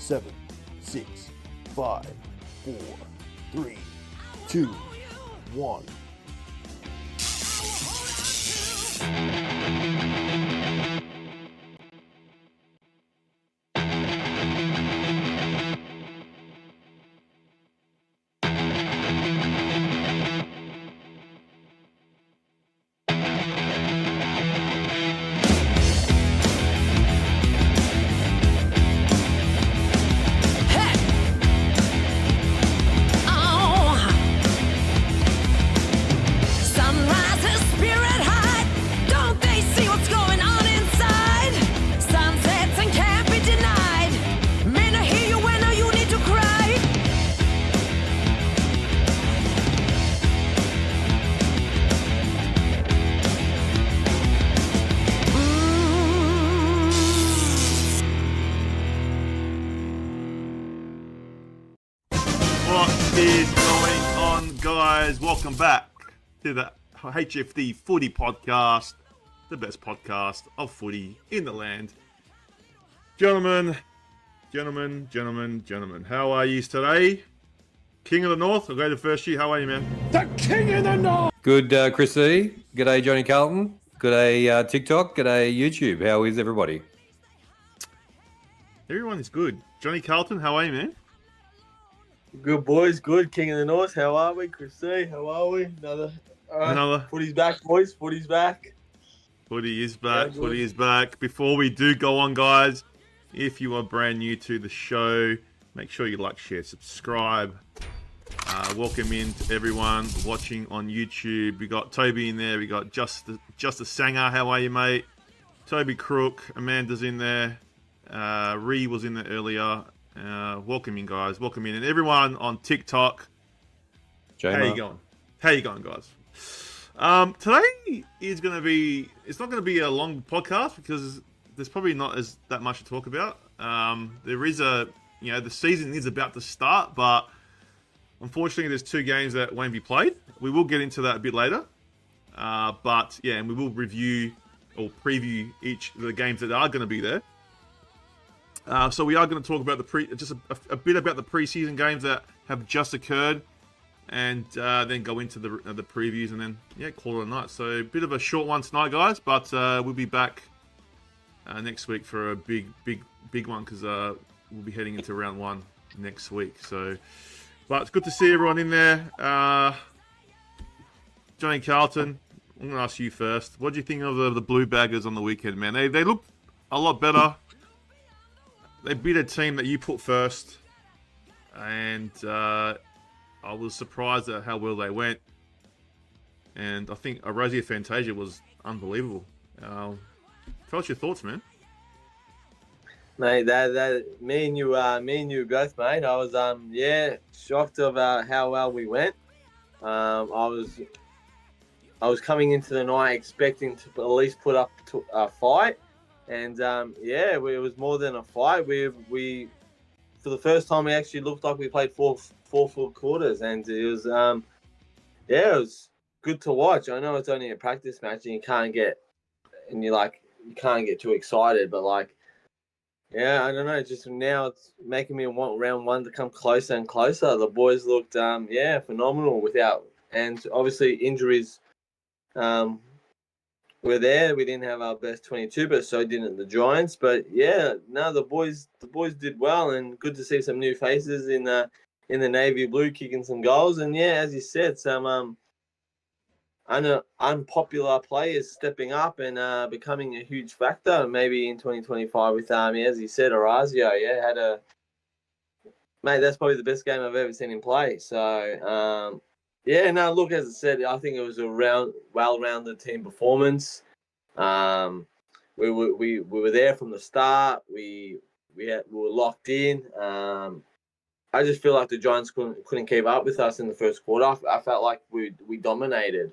Seven, 6, 5, 4, 3, 2, 1. Welcome back to the HFD Footy Podcast, the best podcast of footy in the land. Gentlemen, how are you today? King of the North, I'll go to first year. How are you, man? The King of the North! Good, Chris E. G'day, Johnny Carlton. G'day, TikTok. G'day, YouTube. How is everybody? Everyone is good. Johnny Carlton, how are you, man? Good, boys. Good. King of the North. How are we? Chris C, how are we? Another. Footy's back, boys. Footy's back. Footy is back. Footy is back. Before we do go on, guys, if you are brand new to the show, make sure you like, share, subscribe. Welcome in to everyone watching on YouTube. We got Toby in there. We got Just a Sanger. How are you, mate? Toby Crook. Amanda's in there. Ree was in there earlier. Welcome in, guys. Welcome in. And everyone on TikTok. J-Ma. How you going, guys? Today is going to be... It's not going to be a long podcast because there's probably not that much to talk about. There is the season is about to start, but unfortunately there's 2 games that won't be played. We will get into that a bit later. But, yeah, and we will review or preview each of the games that are going to be there. So we are going to talk about just a bit about the preseason games that have just occurred, and then go into the previews, and then call it a night. So a bit of a short one tonight, guys, but we'll be back next week for a big one because we'll be heading into round 1 next week. So, but it's good to see everyone in there. Johnny Carlton, I'm going to ask you first. What do you think of the Blue Baggers on the weekend, man? They looked a lot better. They beat a team that you put first, and I was surprised at how well they went. And I think Arazia Fantasia was unbelievable. What's your thoughts, man? Mate, that me and you both, mate. I was shocked of how well we went. I was coming into the night expecting to at least put up a fight. And it was more than a fight. We for the first time we actually looked like we played four full quarters, and it was it was good to watch. I know it's only a practice match, and you can't get too excited, but I don't know. Just now it's making me want round 1 to come closer and closer. The boys looked phenomenal and obviously injuries. We're there. We didn't have our best 22, but so didn't the Giants. But the boys did well, and good to see some new faces in the navy blue kicking some goals. And as you said, some unpopular players stepping up and becoming a huge factor. Maybe in 2025 with as you said, Orazio, mate, that's probably the best game I've ever seen him play. So look, as I said, I think it was a well-rounded team performance. We were there from the start. We were locked in. I just feel like the Giants couldn't keep up with us in the first quarter. I felt like we dominated.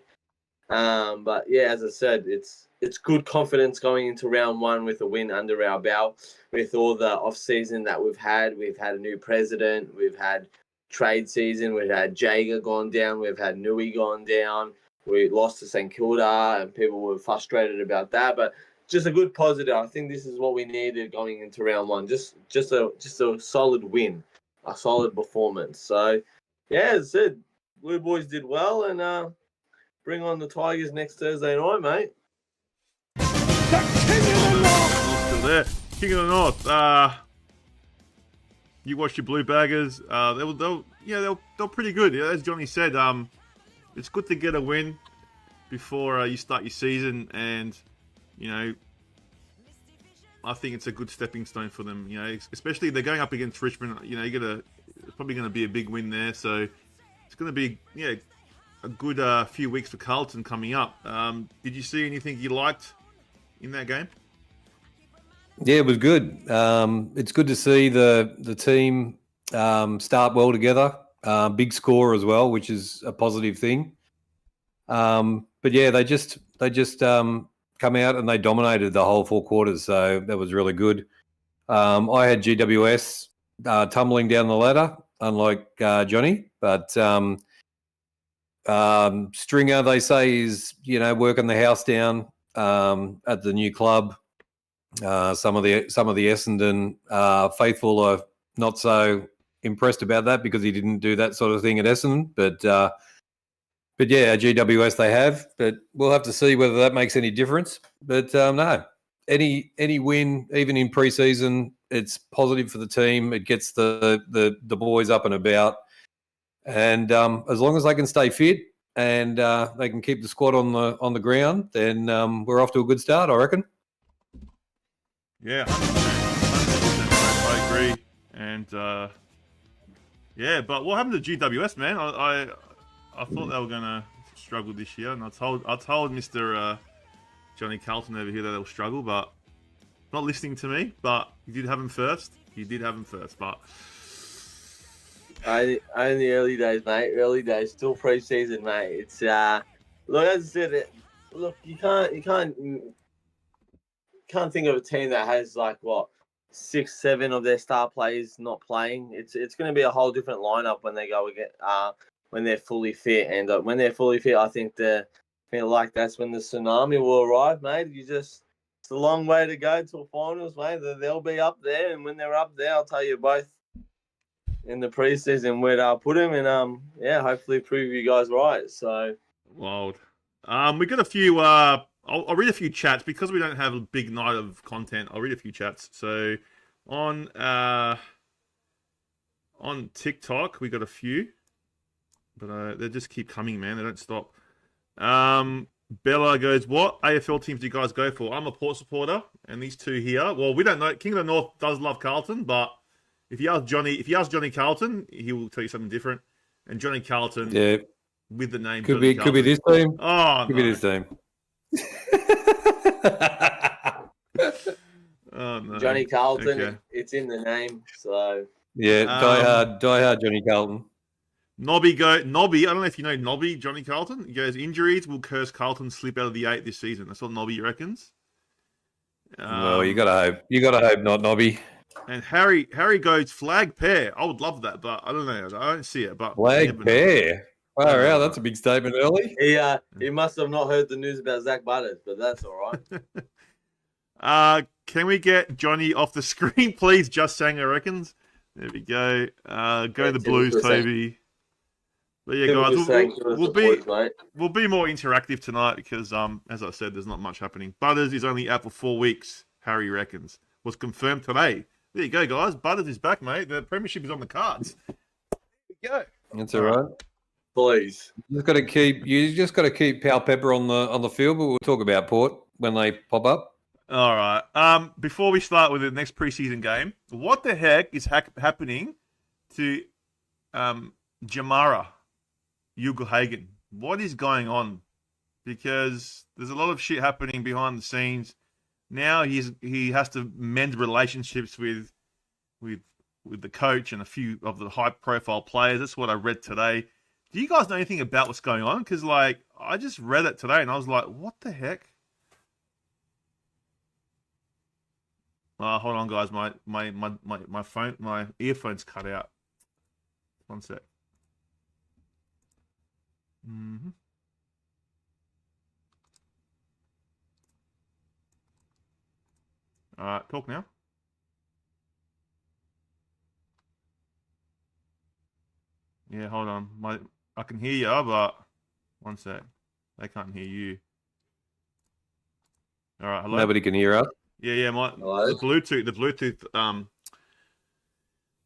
But yeah, as I said, it's good confidence going into round one with a win under our belt. With all the off season that we've had a new president, we've had trade season, we've had Jager gone down, we've had Nui gone down, we lost to St Kilda, and people were frustrated about that. But just a good positive. I think this is what we needed going into round one. Just a solid win, a solid performance. So yeah, as I said, Blue Boys did well, and bring on the Tigers next Thursday night, mate. Still there. King of the North. You watched your Blue Baggers. They're pretty good. Yeah, as Johnny said, it's good to get a win before you start your season, and I think it's a good stepping stone for them. Especially they're going up against Richmond. It's probably going to be a big win there. So it's going to be a good few weeks for Carlton coming up. Did you see anything you liked in that game? Yeah, it was good. It's good to see the team start well together. Big score as well, which is a positive thing. But yeah, they just come out and they dominated the whole 4 quarters, so that was really good. I had GWS tumbling down the ladder, unlike Johnny, but Stringer, they say, is working the house down at the new club. Some of the Essendon faithful are not so impressed about that because he didn't do that sort of thing at Essendon. But yeah, GWS they have. But we'll have to see whether that makes any difference. But no, any win, even in pre-season, it's positive for the team. It gets the boys up and about. And as long as they can stay fit and they can keep the squad on the ground, then we're off to a good start, I reckon. Yeah, 100%. I agree. And but what happened to GWS, man? I thought they were gonna struggle this year, and I told Mr. Johnny Carlton over here that they'll struggle, but not listening to me. But you did have them first. But Only early days, mate. Early days, still pre-season, mate. It's look, as I said, you can't think of a team that has 6, 7 of their star players not playing. It's going to be a whole different lineup when they go again, when they're fully fit, and when they're fully fit, I think that's when the tsunami will arrive, mate. It's a long way to go to finals, mate. They'll be up there, and when they're up there, I'll tell you both in the preseason where I'll put them, and hopefully prove you guys right. So wild. We got a few. I'll read a few chats because we don't have a big night of content. I'll read a few chats. So on TikTok we got a few, but they just keep coming, man. They don't stop. Bella goes, "What AFL teams do you guys go for?" I'm a Port supporter, and these two here. Well, we don't know. King of the North does love Carlton, but if you ask Johnny Carlton, he will tell you something different. And Johnny Carlton, with the name, could be this team. Oh, could be this team. Oh, no. Johnny Carlton, okay. It's in the name. So yeah, die hard, Johnny Carlton. Nobby, I don't know if you know Nobby, Johnny Carlton. He goes, injuries will curse Carlton slip out of the 8 this season. That's what Nobby reckons. Well, you gotta hope not, Nobby. And Harry goes, flag pair. I would love that, but I don't know. I don't see it. But flag pair. Wow, that's a big statement early. He must have not heard the news about Zach Butters, but that's all right. Can we get Johnny off the screen, please? Just saying, I reckons. There we go. Go the Blues, Toby. But yeah, guys, we'll be more interactive tonight because, as I said, there's not much happening. Butters is only out for 4 weeks. Harry reckons was confirmed today. There you go, guys. Butters is back, mate. The premiership is on the cards. There we go. That's all right. please. You just got to keep Pal Pepper on the field, but we'll talk about Port when they pop up. All right. Before we start with the next preseason game, what the heck is happening to Jamara Ugelhagen? What is going on? Because there's a lot of shit happening behind the scenes. Now he has to mend relationships with the coach and a few of the high profile players. That's what I read today. Do you guys know anything about what's going on? Because I just read it today and I was like, what the heck? Hold on, guys. My phone, my earphones cut out. One sec. Mm-hmm. All right, talk now. Yeah, hold on. I can hear you, but one sec. They can't hear you. All right, hello. Nobody can hear us. Yeah. Hello? The Bluetooth.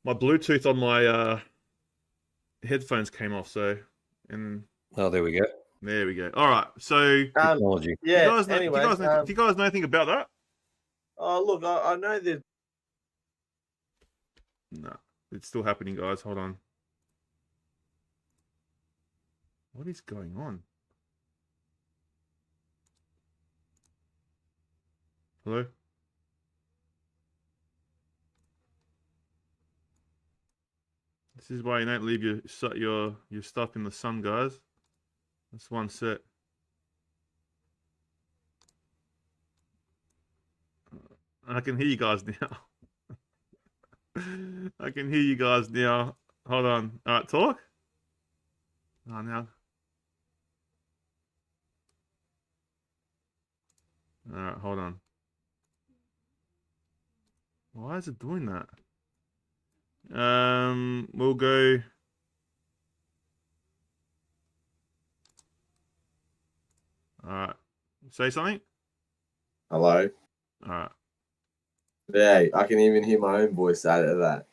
My Bluetooth on my headphones came off. So, and Oh, there we go. there we go. All right. So, Technology. Yeah. do you guys know, Anyway, do you guys know anything about that? oh look, I know that. No, it's still happening, guys. Hold on. What is going on? Hello? This is why you don't leave your stuff in the sun, guys. That's one set. I can hear you guys now. I can hear you guys now. Hold on. All right, talk. Oh, now. All right, hold on. Why is it doing that? We'll go. All right. Say something. Hello. All right. Yeah, I can even hear my own voice out of that.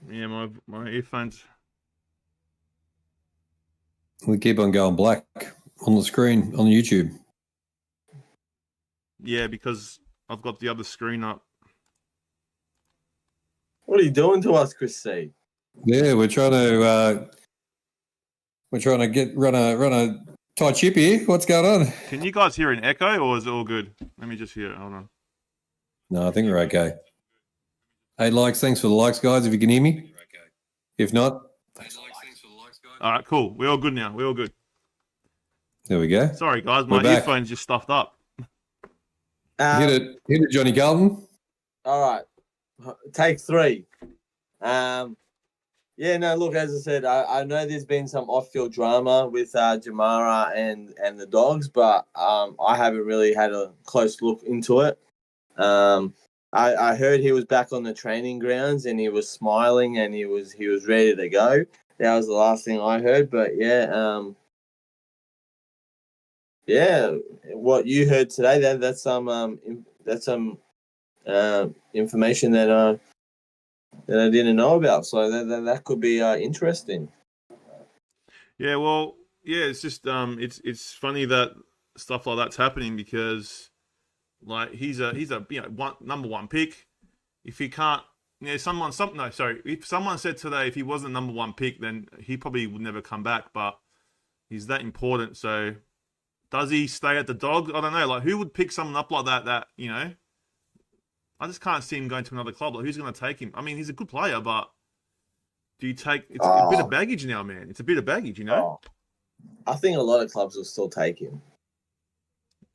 Yeah, my earphones. We keep on going black on the screen on YouTube. Yeah, because I've got the other screen up. What are you doing to us, Chris C? Yeah, we're trying to run a tight ship here. What's going on? Can you guys hear an echo, or is it all good? Let me just hear it. Hold on. No, I think we're okay. 8 likes. Thanks for the likes, guys. If you can hear me. If not, All right, cool. We're all good now. We're all good. there we go. Sorry, guys. My We're back. earphones just stuffed up. Hit it, Johnny Carlton. All right, take 3. Yeah, no, look, as I said, I know there's been some off-field drama with Jamara and the Dogs, but I haven't really had a close look into it. I heard he was back on the training grounds and he was smiling and he was ready to go. That was the last thing I heard, but yeah, what you heard today, that's some information that I didn't know about. So that could be interesting. Yeah, well, yeah, it's just it's funny that stuff like that's happening because like he's a number 1 pick. If he can't, if someone said today if he wasn't number 1 pick, then he probably would never come back. But he's that important. So does he stay at the Dog? I don't know. Like who would pick someone up like that? That I just can't see him going to another club. Like who's going to take him? I mean, he's a good player, but do you take? It's a bit of baggage now, man. It's a bit of baggage, I think a lot of clubs will still take him.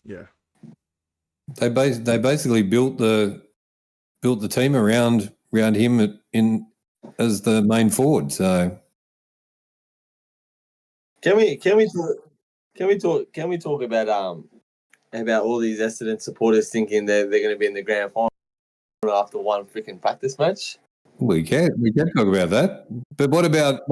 Yeah. They basically built the team around him as the main forward. So can we talk about all these Essendon supporters thinking they're going to be in the grand final after one freaking practice match? we can talk about that. But what about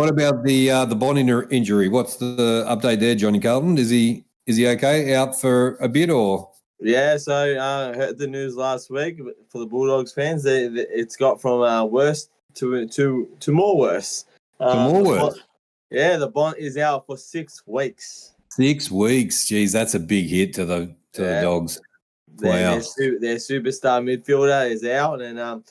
the Bond injury? What's the update there, Johnny Carlton? Is he okay out for a bit or? Yeah, so I heard the news last week for the Bulldogs fans. It's got from worst to more worse. More worse. The Bont is out for 6 weeks. 6 weeks. Geez, that's a big hit to the Dogs. Wow. Their superstar midfielder is out, and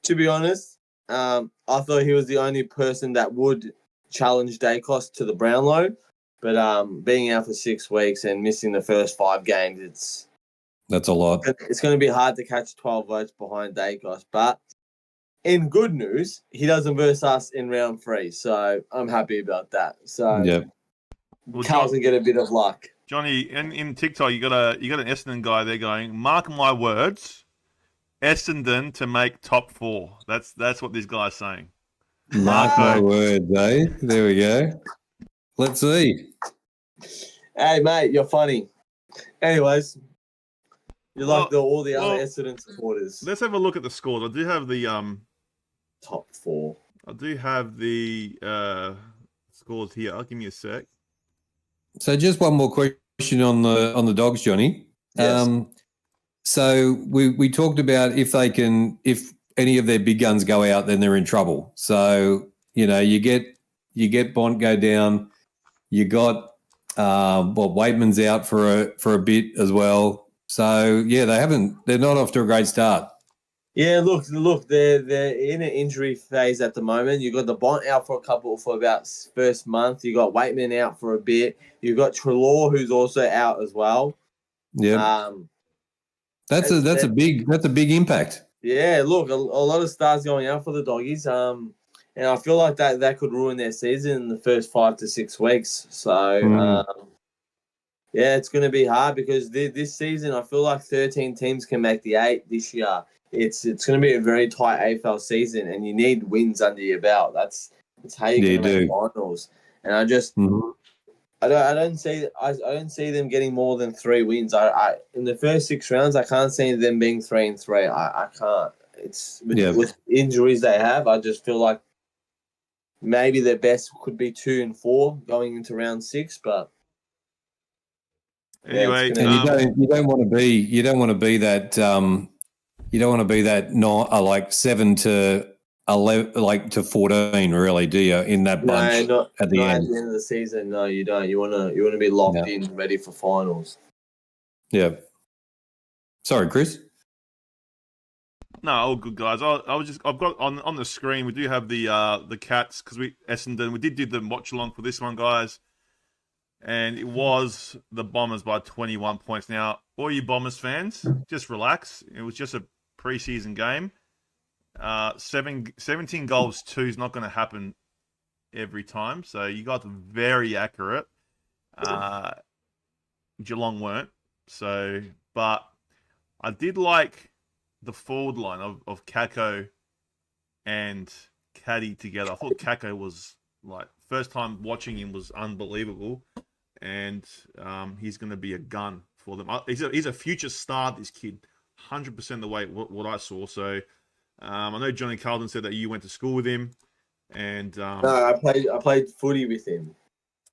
to be honest, I thought he was the only person that would challenge Dacos to the Brownlow, but being out for 6 weeks and missing the first 5 games, that's a lot. It's going to be hard to catch 12 votes behind Dacos, but in good news, he doesn't verse us in round 3, so I'm happy about that. So yeah, Carlton get a bit of luck. Johnny, in TikTok, you got an Essendon guy there going, mark my words, Essendon to make top 4. That's what this guy's saying. Mark my words, eh? There we go. Let's see. Hey, mate, you're funny. Anyways, you're like all the other Essendon supporters. Let's have a look at the scores. I do have the top 4. I do have the scores here. Give me a sec. So just one more question on the Dogs, Johnny. Yes. So we talked about if any of their big guns go out, then they're in trouble. So you get Bont go down. You got Waitman's out for a bit as well. So yeah, they're not off to a great start. Yeah, look, they're in an injury phase at the moment. You got the Bont out for about first month. You got Waitman out for a bit. You got Treloar, who's also out as well. Yeah, that's a big impact. Yeah, look, a lot of stars going out for the Doggies. And I feel like that could ruin their season in the first 5 to 6 weeks. So yeah, it's going to be hard because this season I feel like 13 teams can make the 8 this year. It's going to be a very tight AFL season, and you need wins under your belt. That's how you're going to make finals. And I just I don't see them getting more than 3 wins. I in the first 6 rounds I can't see them being 3-3. I can't. It's with injuries they have. I just feel like maybe their best could be 2 and 4 going into round 6, but. Anyway, you don't want to be that. You don't want to be that like 7 to 11, like to 14, really, do you? In that bunch at the end of the season, no, you don't. You want to be locked in, ready for finals. Yeah. Sorry, Chris. No, all good, guys. I've got on the screen. We do have the Cats because Essendon. We did do the watch along for this one, guys, and it was the Bombers by 21 points. Now, all you Bombers fans, just relax. It was just a preseason game. 17 goals 2 is not going to happen every time. So you got very accurate. Geelong weren't. So, but I did like the forward line of Kako and Caddy together. I thought Kako was like, first time watching him was unbelievable. And he's going to be a gun for them. He's a future star, this kid. 100% the way what I saw. So I know Johnny Carlton said that you went to school with him, and no, I played footy with him.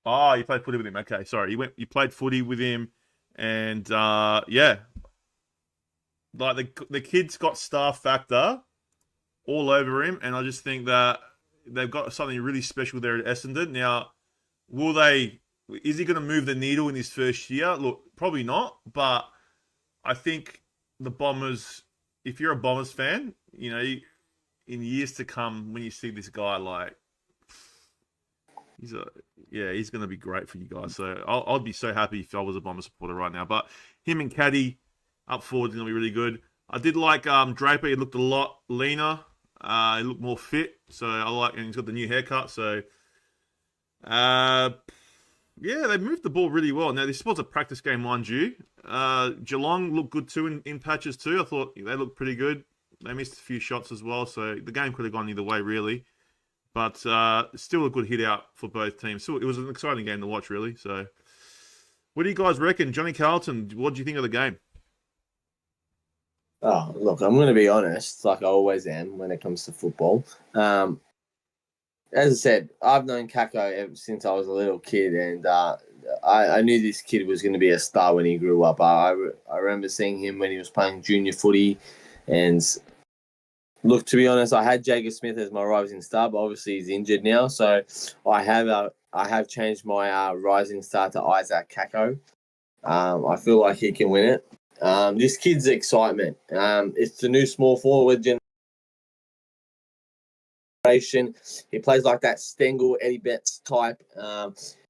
Oh, you played footy with him. Okay, sorry. You played footy with him, and yeah, like the kid's got star factor all over him, and I just think that they've got something really special there at Essendon. Now, is he going to move the needle in his first year? Look, probably not, but I think the Bombers, if you're a Bombers fan, in years to come, when you see this guy, like, he's going to be great for you guys. So I'd be so happy if I was a Bombers supporter right now. But him and Caddy up forward is going to be really good. I did like Draper. He looked a lot leaner. He looked more fit. So I like, and he's got the new haircut. So, yeah, they moved the ball really well. Now, this was a practice game, mind you. Geelong looked good too in patches too. I thought they looked pretty good. They missed a few shots as well, so the game could have gone either way, really. But still a good hit out for both teams. So it was an exciting game to watch, really. So, what do you guys reckon? Johnny Carlton, what do you think of the game? Oh, look, I'm going to be honest, like I always am when it comes to football. As I said, I've known Kako ever since I was a little kid, and I knew this kid was going to be a star when he grew up. I remember seeing him when he was playing junior footy, and Look, to be honest, I had Jacob Smith as my rising star, but obviously he's injured now. So I have changed my rising star to Isaac Kako. I feel like he can win it. This kid's excitement. It's the new small forward generation. He plays like that Stengel, Eddie Betts type.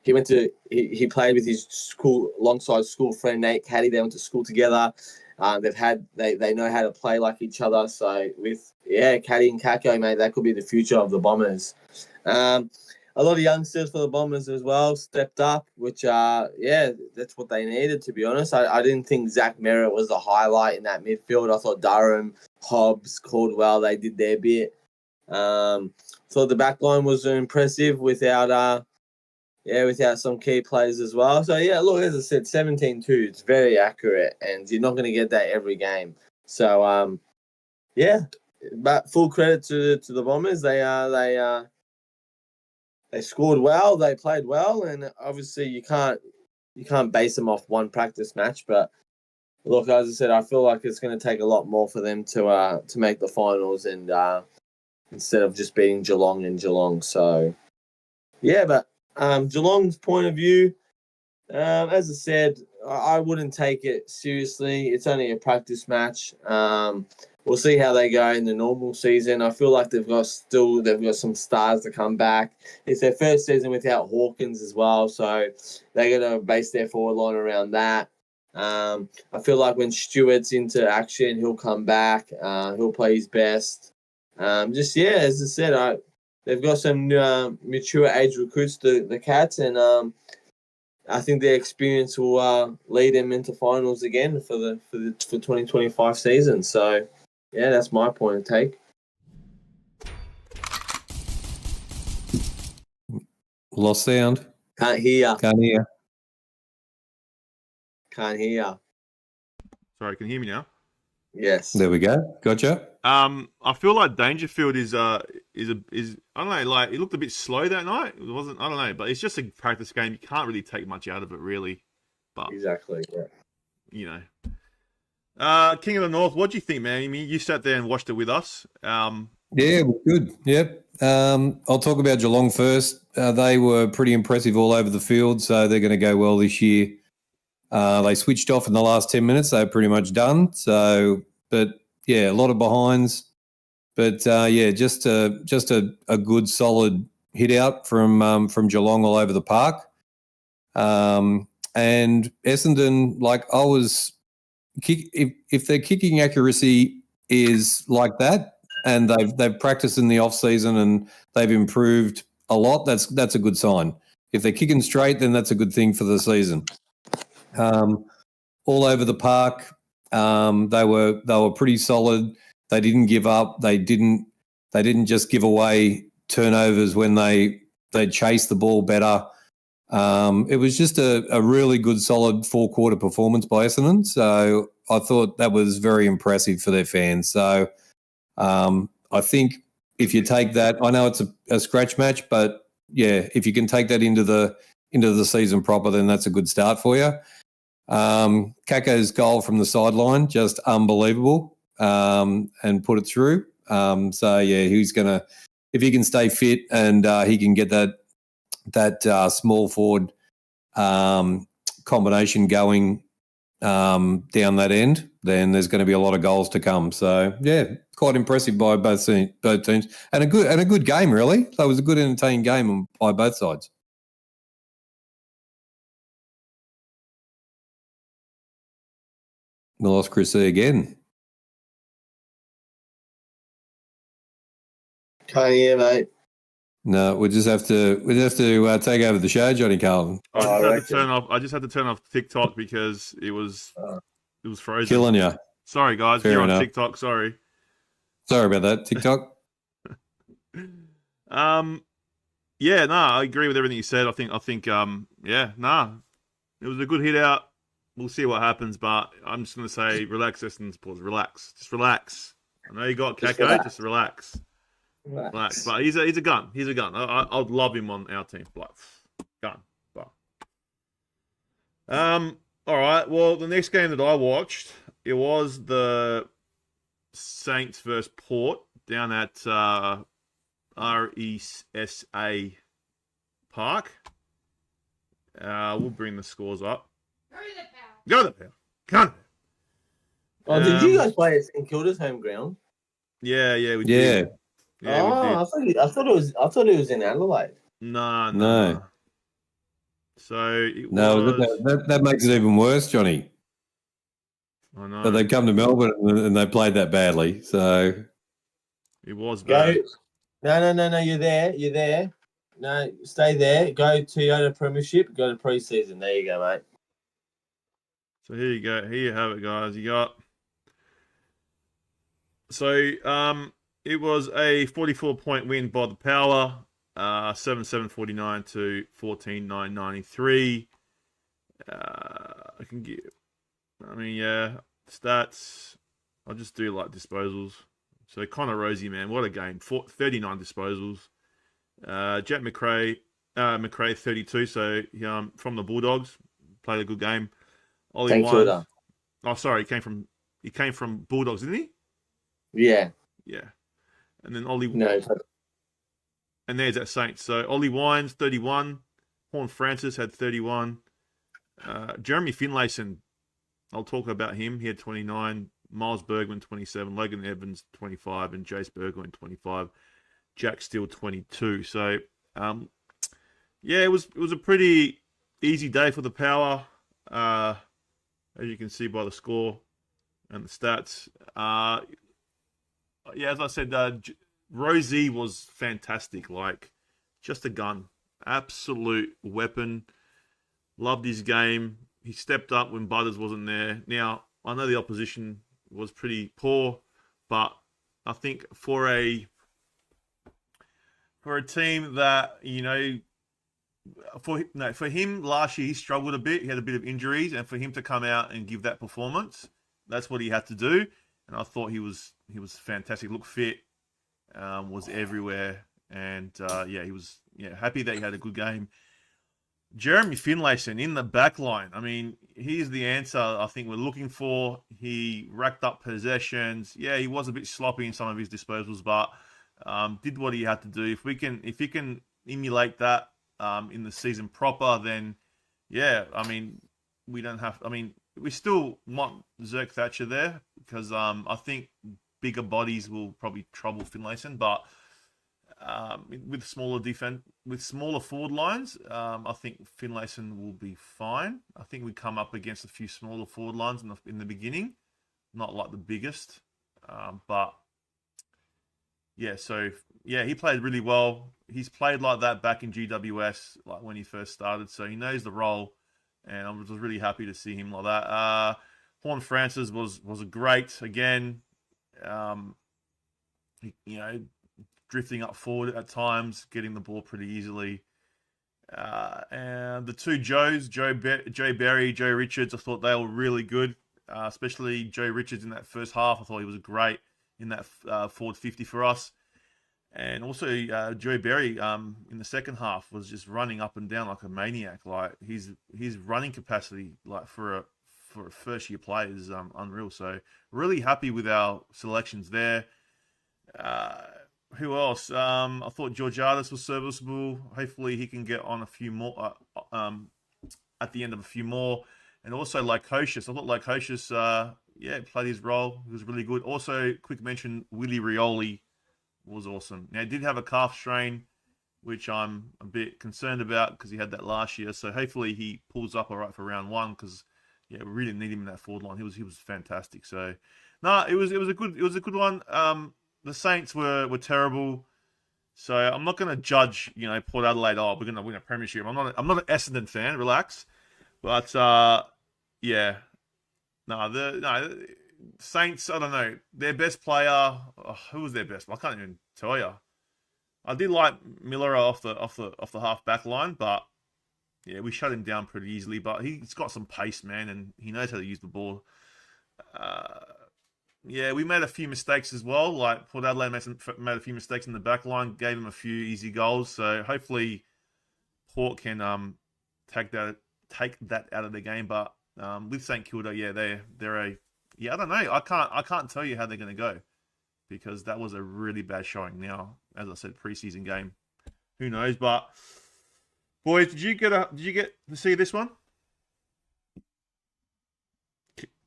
He played with his school alongside school friend Nate Caddy. They went to school together. They know how to play like each other. So with Caddy and Kako, mate, that could be the future of the Bombers. A lot of youngsters for the Bombers as well stepped up, which that's what they needed, to be honest. I didn't think Zach Merritt was the highlight in that midfield. I thought Durham, Hobbs, Caldwell, they did their bit. Thought the back line was impressive without some key players as well. So, look, as I said, 17-2, it's very accurate, and you're not going to get that every game. So, but full credit to the Bombers. They scored well, they played well, and obviously you can't base them off one practice match. But look, as I said, I feel like it's going to take a lot more for them to make the finals, and instead of just beating Geelong in Geelong. So, but Geelong's point of view, as I said, I wouldn't take it seriously. It's only a practice match. We'll see how they go in the normal season. I feel like they've got some stars to come back. It's their first season without Hawkins as well, so they're going to base their forward line around that. I feel like when Stewart's into action, he'll come back. He'll play his best. As I said, they've got some mature age recruits, the Cats, and I think their experience will lead them into finals again for the 2025 season. So, that's my point of take. Lost sound. Can't hear. Can't hear. Can't hear. Sorry, can you hear me now? Yes. There we go. Gotcha. I feel like Dangerfield is I don't know, like he looked a bit slow that night. It wasn't, I don't know, but it's just a practice game. You can't really take much out of it, really. But Exactly. Yeah. you know. King of the North, what do you think, man? I mean, you sat there and watched it with us. Yeah, good. Yep. I'll talk about Geelong first. They were pretty impressive all over the field, so they're going to go well this year. They switched off in the last 10 minutes. They're pretty much done. So, but a lot of behinds. But just a good solid hit out from Geelong all over the park. And Essendon, if their kicking accuracy is like that, and they've practiced in the off season and they've improved a lot, that's a good sign. If they're kicking straight, then that's a good thing for the season. All over the park, they were pretty solid. They didn't give up. They didn't just give away turnovers when they chased the ball better. It was just a really good, solid 4-quarter performance by Essendon. So I thought that was very impressive for their fans. So I think if you take that, I know it's a scratch match, but if you can take that into the season proper, then that's a good start for you. Kako's goal from the sideline, just unbelievable, and put it through. He's gonna, if he can stay fit and he can get that small forward combination going down that end, then there's going to be a lot of goals to come. So quite impressive by both teams, and a good game really. So it was a good, entertaining game by both sides. We lost Chrissy again. Can't hear, mate. No, we just have to take over the show, Johnny Carlton. I just had to turn off TikTok because it was frozen. Killing you. Sorry, guys. Fair You're enough. on TikTok. Sorry. Sorry about that, TikTok. I agree with everything you said. I think, it was a good hit out. We'll see what happens, but I'm just going to say, relax, Essendon Sports. Relax. Just relax. I know you got Kako. Just relax. Relax. But he's a gun. He's a gun. I'd love him on our team. Like, gun. But. All right. Well, the next game that I watched, it was the Saints versus Port. down at RESA Park. We'll bring the scores up. Go to the power. Go to the power. Oh, did you guys play at St Kilda's home ground? Yeah, we Yeah. did. Yeah, we did. I thought it was in Adelaide. No. So it No, was. that makes it even worse, Johnny. I know. But they come to Melbourne and they played that badly. So It was Go. bad. No. You're there. No, stay there. Go Toyota Premiership. Go to pre-season. There you go, mate. So here you go. Here you have it, guys. You got. So it was a 44-point win by the Power. 7-7-49 to 14-9-93. I can give. I mean, yeah, stats. I'll just do like disposals. So Connor Rosie, man, what a game! 39 disposals. Jack McRae 32. So from the Bulldogs, played a good game. Ollie Wines. Oh, sorry, he came from Bulldogs, didn't he? Yeah. And then Ollie. No. And there's that Saints. So Ollie Wines 31. Horn Francis had 31. Jeremy Finlayson, I'll talk about him. He had 29. Miles Bergman 27. Logan Evans 25, and Jace Bergman 25. Jack Steele 22. So it was a pretty easy day for the Power. As you can see by the score and the stats. As I said, Rosie was fantastic. Like, just a gun. Absolute weapon. Loved his game. He stepped up when Butters wasn't there. Now, I know the opposition was pretty poor, but I think for a team that, for him last year, he struggled a bit. He had a bit of injuries, and for him to come out and give that performance, that's what he had to do. And I thought he was fantastic. Looked fit, was everywhere, and he was happy that he had a good game. Jeremy Finlayson in the back line. I mean, he's the answer I think we're looking for. He racked up possessions. Yeah, he was a bit sloppy in some of his disposals, but did what he had to do. If he can emulate that in the season proper, then we still want Zerk Thatcher there because I think bigger bodies will probably trouble Finlayson, but with smaller forward lines, I think Finlayson will be fine. I think we come up against a few smaller forward lines in the beginning, not like the biggest, but he played really well. He's played like that back in GWS, like when he first started, so he knows the role, and I was really happy to see him like that. Horn Francis was great again. Drifting up forward at times, getting the ball pretty easily. And the two Joes, Joe Berry, Joe Richards, I thought they were really good, especially Joe Richards in that first half. I thought he was great in that forward 50 for us. And also Joe Berry in the second half was just running up and down like a maniac. Like his running capacity, like for a first year player, is unreal. So really happy with our selections there. Who else? I thought Georgiadis was serviceable. Hopefully he can get on a few more at the end of a few more. And also Lycosius. I thought Lycosius played his role. He was really good. Also, quick mention, Willie Rioli was awesome. Now, he did have a calf strain, which I'm a bit concerned about because he had that last year. So hopefully he pulls up all right for round one because we really need him in that forward line. He was fantastic. So it was a good one. The Saints were terrible, so I'm not going to judge. Port Adelaide. Oh, we're going to win a premiership. I'm not an Essendon fan. Relax, but the Saints. I don't know their best player. Who was their best? I can't even tell you. I did like Miller off the half back line, but we shut him down pretty easily. But he's got some pace, man, and he knows how to use the ball. We made a few mistakes as well. Like Port Adelaide made a few mistakes in the back line, gave him a few easy goals. So hopefully Port can take that out of the game. But with St Kilda, they're I don't know. I can't tell you how they're going to go. because that was a really bad showing. Now, as I said, preseason game, who knows? But boys, did you get to see this one?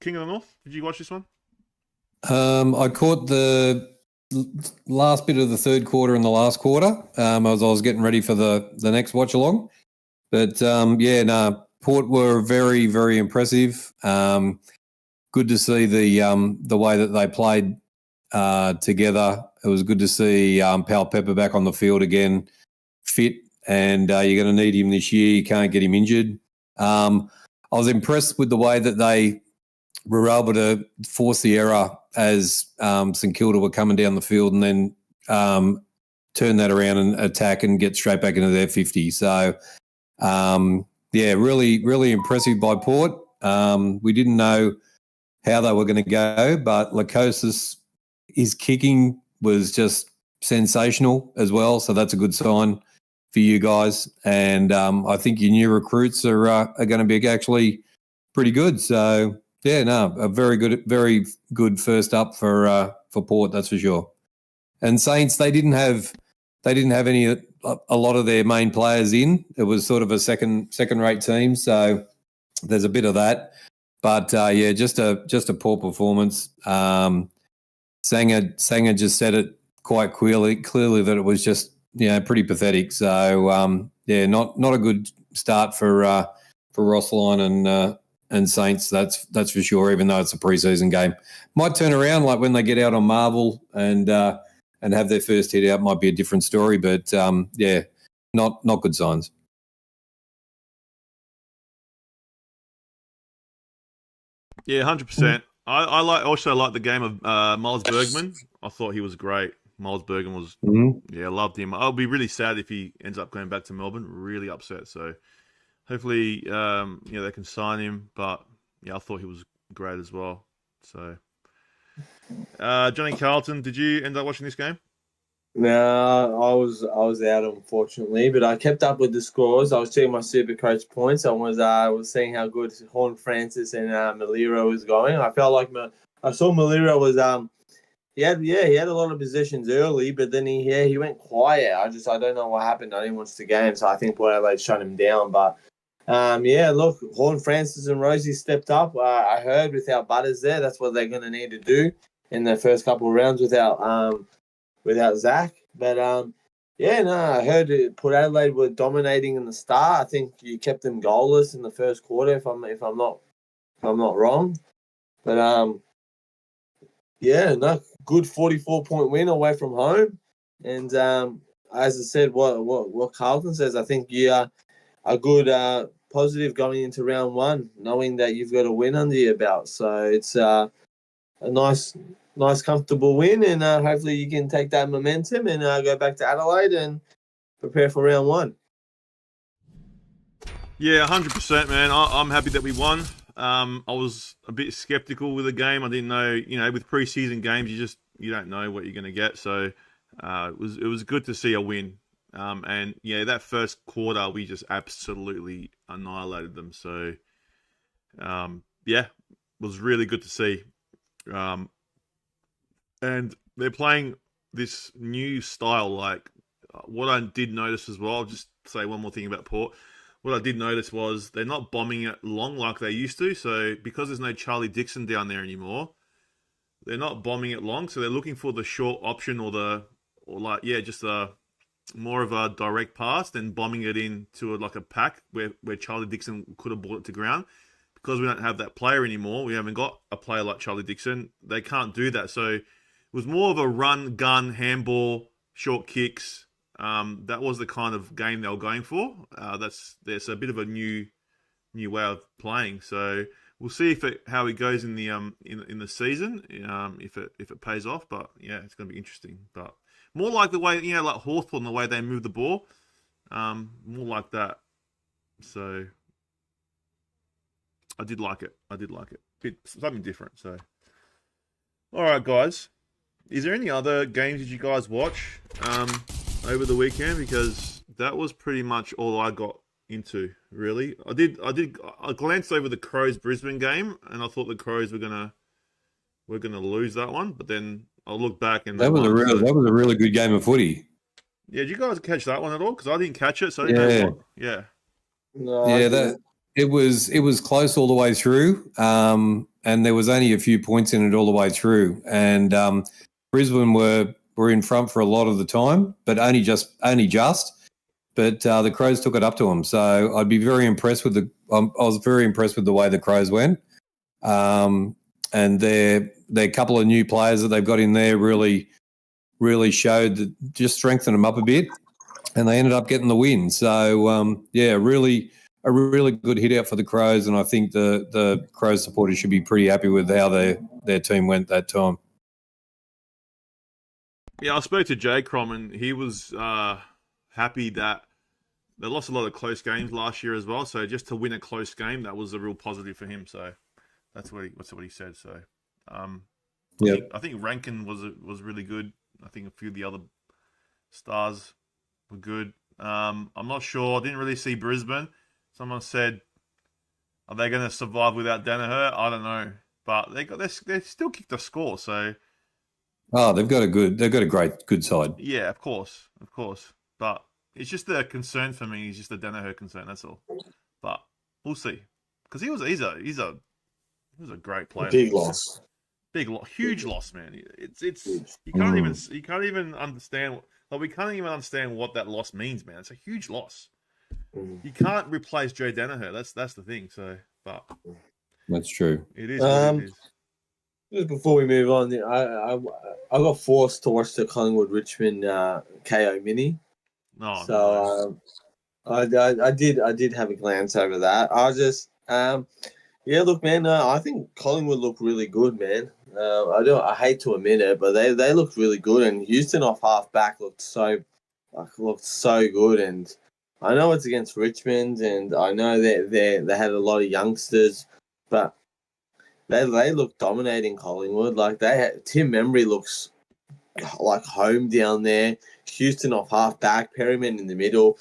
King of the North. Did you watch this one? I caught the last bit of the third quarter and the last quarter as I was getting ready for the next watch along. But Port were very, very impressive. Good to see the way that they played together. It was good to see Pal Pepper back on the field again, fit, and you're going to need him this year. You can't get him injured. I was impressed with the way that they were able to force the error as St Kilda were coming down the field and then turn that around and attack and get straight back into their 50. So, really, really impressive by Port. We didn't know how they were going to go, but Lycosis, his kicking was just sensational as well. So that's a good sign for you guys. And I think your new recruits are going to be actually pretty good. So, a very good first up for Port, that's for sure. And Saints, they didn't have a lot of their main players in. It was sort of a second rate team, so there's a bit of that. But just a poor performance. Sanger just said it quite clearly that it was just pretty pathetic. So not a good start for Rossline and Saints. That's for sure. Even though it's a preseason game, might turn around like when they get out on Marvel and have their first hit out. Might be a different story, but not good signs. Yeah, 100%. I also like the game of Miles Bergman. I thought he was great. Miles Bergman was, I loved him. I'll be really sad if he ends up going back to Melbourne. Really upset. So hopefully, they can sign him. But I thought he was great as well. So, Johnny Carlton, did you end up watching this game? No, I was out, unfortunately, but I kept up with the scores. I was checking my Super Coach points. I was seeing how good Horn Francis and Malira was going. I felt like I saw Malira was he had a lot of possessions early, but then he went quiet. I don't know what happened. I didn't watch the game, so I think Port Adelaide shut him down. But look, Horn Francis and Rosie stepped up. I heard without Butters there, that's what they're going to need to do in the first couple of rounds without Zach. But I heard Port Adelaide were dominating in the start. I think you kept them goalless in the first quarter, if I'm not wrong. But good 44-point win away from home. And as I said, what Carlton says, I think you are a good positive going into round one, knowing that you've got a win under your belt. So it's a nice, comfortable win, and hopefully you can take that momentum and go back to Adelaide and prepare for round one. Yeah, 100%, man. I'm happy that we won. I was a bit skeptical with the game. I didn't know, with preseason games, you don't know what you're going to get. So it was good to see a win. And that first quarter, we just absolutely annihilated them. So it was really good to see. And they're playing this new style. Like what I did notice as well, I'll just say one more thing about Port. What I did notice was they're not bombing it long like they used to. So because there's no Charlie Dixon down there anymore, they're not bombing it long. So they're looking for the short option just a more of a direct pass than bombing it into like a pack where Charlie Dixon could have brought it to ground. Because we don't have that player anymore, we haven't got a player like Charlie Dixon. They can't do that. So it was more of a run, gun, handball, short kicks. That was the kind of game they were going for. There's a bit of a new way of playing. So we'll see how it goes in the season. If it pays off. But it's going to be interesting. But more like the way like Hawthorn, the way they move the ball. More like that. So I did like it. Something different. So, all right, guys. Is there any other games that you guys watch over the weekend? Because that was pretty much all I got into. Really, I glanced over the Crows Brisbane game, and I thought the Crows were gonna lose that one. But then I'll look back and That was a really good game of footy. Yeah, did you guys catch that one at all? Because I didn't catch it, so I didn't know what. Yeah. No, Yeah, it was close all the way through, and there was only a few points in it all the way through. And Brisbane were in front for a lot of the time, but only just. But the Crows took it up to them. So I'd be very impressed with I was very impressed with the way the Crows went. And their couple of new players that they've got in there really showed that, just strengthened them up a bit, and they ended up getting the win. So really a really good hit out for the Crows, and I think the Crows supporters should be pretty happy with how their team went that time. Yeah, I spoke to Jay Crom, and he was happy that they lost a lot of close games last year as well. So just to win a close game, that was a real positive for him. So that's what he said. So I think Rankin was really good. I think a few of the other stars were good. I'm not sure. I didn't really see Brisbane. Someone said, "Are they going to survive without Danaher?" I don't know, but they still kicked a score. So they've got a great good side. Yeah, of course, but it's just the concern for me. It's just the Danaher concern. That's all. But we'll see, because he's a great player. Big loss. Huge loss, man. It's you can't even understand. Like, we can't even understand what that loss means, man. It's a huge loss. You can't replace Joe Danaher. That's the thing. So, but that's true. It is what it is. Just before we move on, I got forced to watch the Collingwood Richmond KO mini. No, so I did have a glance over that. I just look, man. I think Collingwood looked really good, man. I hate to admit it, but they looked really good, and Houston off half back looked so good. And I know it's against Richmond, and I know they had a lot of youngsters, but they look dominating Collingwood. Like Tim Membry looks like home down there. Houston off half back, Perryman in the middle,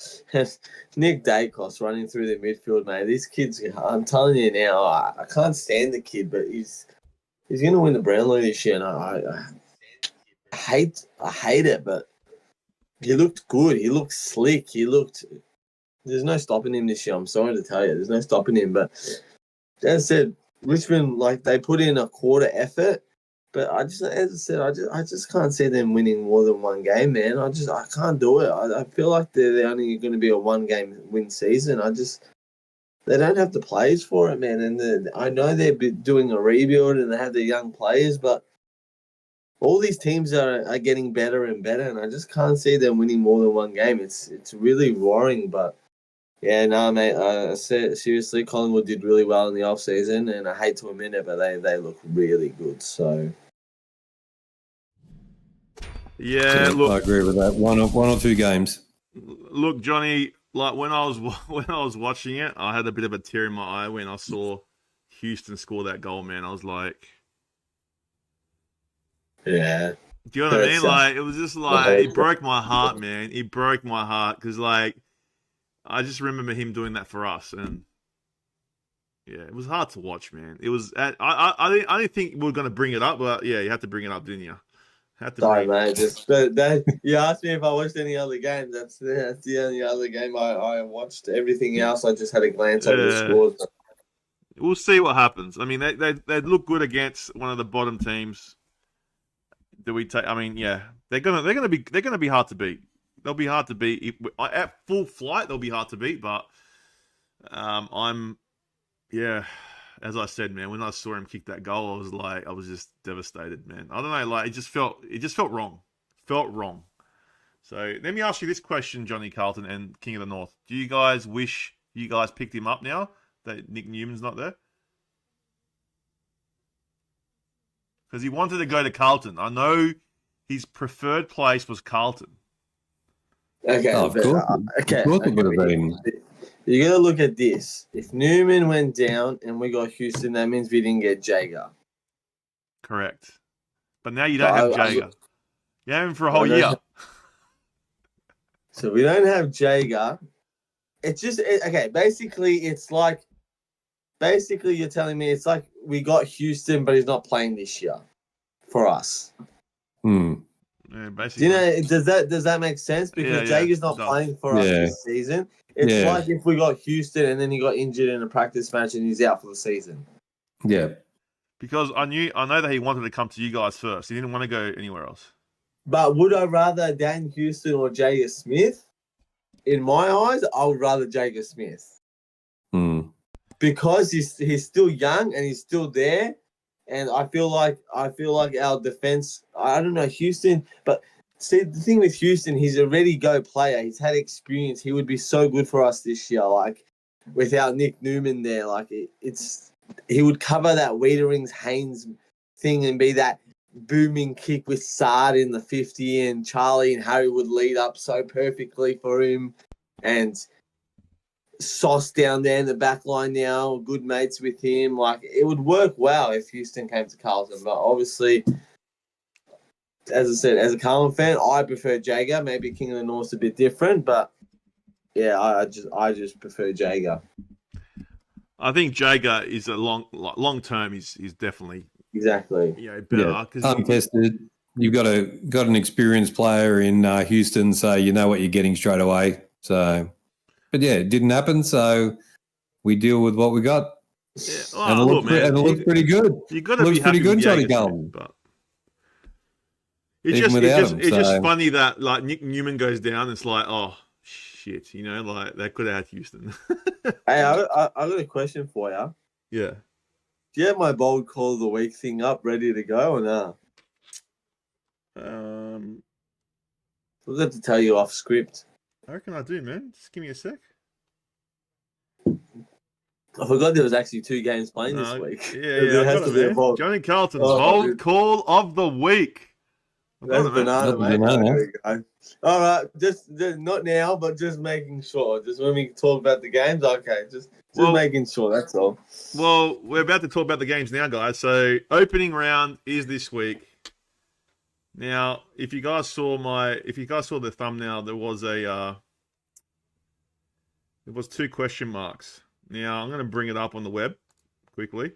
Nick Dacos running through the midfield, mate. These kids, I'm telling you now, I can't stand the kid, but he's going to win the Brownlow this year, and I hate it, but he looked good. He looked slick. There's no stopping him this year. I'm sorry to tell you, there's no stopping him. But as I said, Richmond, like, they put in a quarter effort, but I just can't see them winning more than one game, man. I can't do it. I feel like they're only going to be a one-game win season. They don't have the players for it, man. And I know they're doing a rebuild and they have the young players, but all these teams are getting better and better, and I just can't see them winning more than one game. It's really worrying, but yeah, no, mate. Seriously, Collingwood did really well in the off season, and I hate to admit it, but they look really good. So yeah, look, I agree with that. One or two games. Look, Johnny, like when I was watching it, I had a bit of a tear in my eye when I saw Houston score that goal. Man, I was like, yeah. Do you know what I mean? Like, it was just like, it broke my heart, man. It broke my heart because, like, I just remember him doing that for us, and yeah, it was hard to watch, man. It was. I didn't think we were going to bring it up, but yeah, you had to bring it up, didn't you? Sorry, mate. You asked me if I watched any other games. That's the only other game I watched. Everything else, I just had a glance over the scores. We'll see what happens. I mean, they look good against one of the bottom teams. Do we take? I mean, yeah, they're gonna be hard to beat. They'll be hard to beat at full flight. They'll be hard to beat, but as I said, man, when I saw him kick that goal, I was just devastated, man. I don't know, like it just felt wrong. Felt wrong. So let me ask you this question, Johnny Carlton and King of the North. Do you guys wish you guys picked him up now that Nick Newman's not there? Because he wanted to go to Carlton. I know his preferred place was Carlton. Okay, of course. Okay. Of course it would have been. You got to look at this. If Newman went down and we got Houston, that means we didn't get Jager. Correct. But now you don't have Jager. You have him for a whole year. So we don't have Jager. It's just, okay, basically you're telling me it's like we got Houston, but he's not playing this year for us. Hmm. Yeah, Do basically. you know? Does that make sense? Because Yeah, Jager's not it does. playing for us Yeah. this season. It's Yeah. like if we got Houston and then he got injured in a practice match and he's out for the season. Yeah. Because I know that he wanted to come to you guys first. He didn't want to go anywhere else. But would I rather Dan Houston or Jager Smith? In my eyes, I would rather Jager Smith Hmm. because he's still young and he's still there, and I feel like our defense. I don't know Houston, but see the thing with Houston, he's a ready go player. He's had experience. He would be so good for us this year. Like without Nick Newman there, like he would cover that Wiedering's Haynes thing and be that booming kick with Sard in the 50, and Charlie and Harry would lead up so perfectly for him, and Sauce down there in the back line now, good mates with him. Like it would work well if Houston came to Carlton, but obviously, as I said, as a Carlton fan, I prefer Jager. Maybe King of the North's a bit different, but yeah, I just prefer Jager. I think Jager is a long term. He's definitely Exactly. better because Untested. You've got an experienced player in Houston, so you know what you're getting straight away. So, but yeah, it didn't happen. So we deal with what we got, and it looks pretty good. You got to looks be happy pretty good, with Johnny Jager, Carlton. but it's just funny that like Nick Newman goes down. It's like, oh shit, like they could have had Houston. Hey, I got a question for you. Yeah. Do you have my bold call of the week thing up ready to go or no? We'll have to tell you off script. I reckon I do, man. Just give me a sec. I forgot there was actually 2 games playing this week. Yeah, I got it, man. Johnny Carlton's bold call of the week. That's banana, mate. There we go. All right, just not now, but just making sure. Just when we talk about the games, okay. Just making sure. That's all. Well, we're about to talk about the games now, guys. So, opening round is this week. Now, if you guys saw the thumbnail, there was 2 question marks. Now, I'm going to bring it up on the web quickly.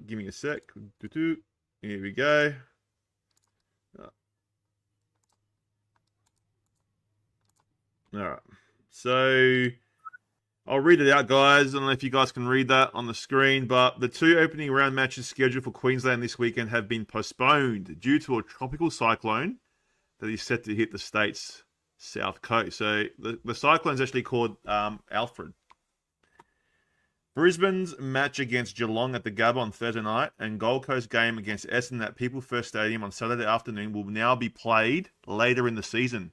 Give me a sec. Here we go. All right. So I'll read it out, guys. I don't know if you guys can read that on the screen, but the 2 opening round matches scheduled for Queensland this weekend have been postponed due to a tropical cyclone that is set to hit the state's south coast. So the cyclone's actually called Alfred. Brisbane's match against Geelong at the Gabba on Thursday night and Gold Coast game against Essendon at People First Stadium on Saturday afternoon will now be played later in the season,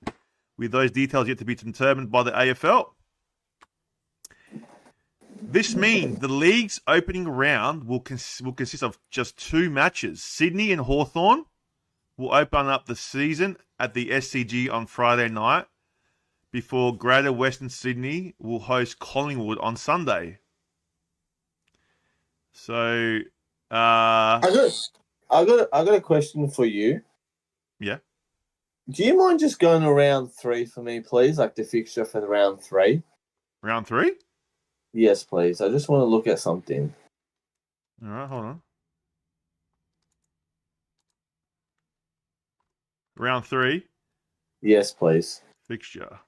with those details yet to be determined by the AFL. This means the league's opening round will consist of just 2 matches. Sydney and Hawthorn will open up the season at the SCG on Friday night before Greater Western Sydney will host Collingwood on Sunday. So, I got a question for you. Yeah. Do you mind just going to round 3 for me, please? Like the fixture for the round 3. Round 3? Yes, please. I just want to look at something. All right, hold on. Round 3. Yes, please. Fixture.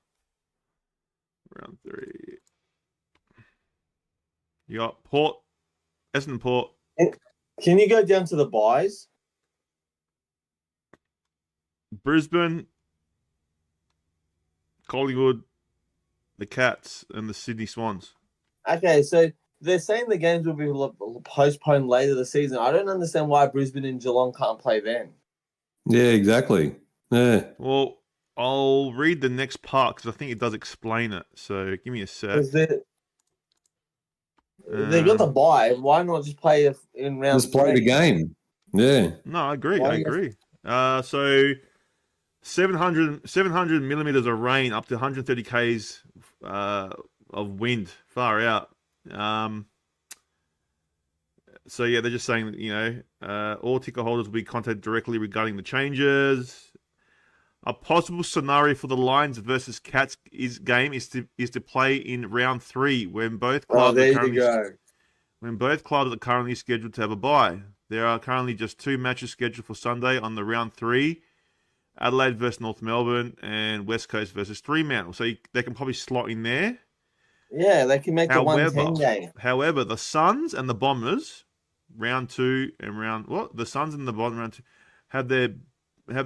Round 3. You got Port, Essendon Port. Can you go down to the buys? Brisbane, Collingwood, the Cats, and the Sydney Swans. Okay, so they're saying the games will be postponed later this season. I don't understand why Brisbane and Geelong can't play then. Yeah, exactly. Yeah. Well, I'll read the next part because I think it does explain it. So give me a sec. They got the bye. Why not just play in round? Just play the game. Yeah. No, I agree. So 700 millimeters of rain, up to 130 k's of wind, far out. So yeah, they're just saying that all ticket holders will be contacted directly regarding the changes. A possible scenario for the Lions versus Cats game is to play in round 3 when both clubs are currently scheduled to have a bye. There are currently just 2 matches scheduled for Sunday on the round 3. Adelaide versus North Melbourne and West Coast versus Fremantle. So they can probably slot in there. Yeah, they can make the 110 game. However, the Suns and the Bombers, round 2 and the Suns and the Bombers round 2 have